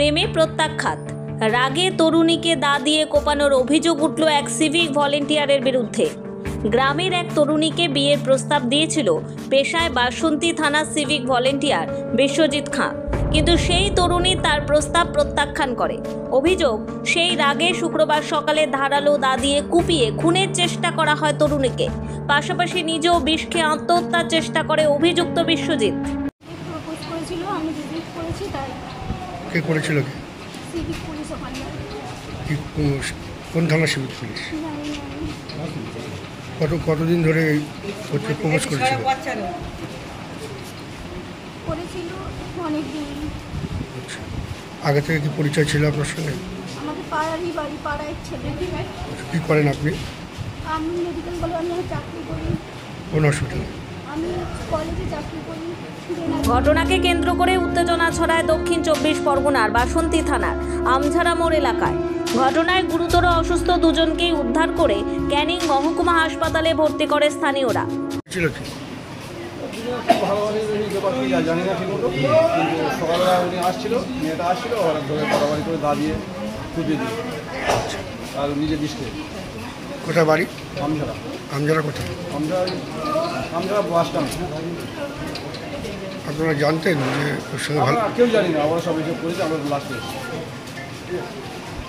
প্রেমে প্রত্যাখ্যাত, রাগে তরুণীকে দা দিয়ে কোপানোর অভিযোগ উঠল এক সিভিক ভলেন্টিয়ারের বিরুদ্ধে। গ্রামের এক তরুণীকে বিয়ের প্রস্তাব দিয়েছিল পেশায় বাসন্তী থানার সিভিক ভলেন্টিয়ার বিশ্বজিৎ খাঁ, কিন্তু সেই তরুণী তার প্রস্তাব প্রত্যাখ্যান করে। অভিযোগ, সেই রাগে শুক্রবার সকালে ধারালো দা দিয়ে কুপিয়ে খুনের চেষ্টা করা হয় তরুণীকে। পাশাপাশি নিজেও বিষ খেয়ে আত্মহত্যার চেষ্টা করে অভিযুক্ত বিশ্বজিৎ। প্রপোজ করেছিল, আমি রিজেক্ট করেছি, তাই কে করেছিল? কি সিভিক পুলিশ ওখানে কোন থানা সিভিক পুলিশ? কতদিন ধরে হচ্ছে প্রপোজ করেছিল? করেছিল অনেক দিন। আচ্ছা, আগে থেকে কি পরিচয় ছিল আপনার সঙ্গে? আমাদের পাড়ারই বাড়ি, পাড়ায় ছেলে। কী করেন আপনি? আমি মেডিকেল কলেজে চাকরি করি। কোন হসপিটালে? আমি কলেজে চাকরি করি। ঘটনাকে কেন্দ্র করে উত্তেজনা ছড়ায় দক্ষিণ 24 পরগনার বাসন্তী থানার আমঝারা মোড় এলাকায়। ঘটনায় গুরুতর অসুস্থ দুজনকেই উদ্ধার করে ক্যানিং মহকুমা হাসপাতালে ভর্তি করে স্থানীয়রা। ছিল কি? জানি না ঠিক মতো, কিন্তু সকালবেলা উনি আসছিল, মেয়েটা আসছিল, ওরা ধরে বাড়াবাড়ি করে দা দিয়ে কুপিয়ে দিল আর নিজে বিষ খেয়ে। কোথায় বাড়ি? আমঝারা। আমঝারা কোথায়? আমঝারা বাস স্ট্যান্ড। আপনারা জানতেন যে ওর সঙ্গে ভালো? আমরা কেউ জানি না, আমরা সব এসব করেছি, আমরা লাস্ট পেয়েছি।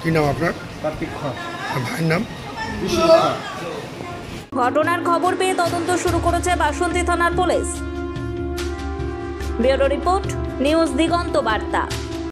কী নাম আপনার? কার্তিক খাঁ। আর ভাইয়ের নাম? বিশ্বজিৎ খাঁ। ঘটনার খবর পেয়ে তদন্ত শুরু করেছে বাসন্তী থানার পুলিশ। ব্যুরো রিপোর্ট, নিউজ দিগন্ত বার্তা।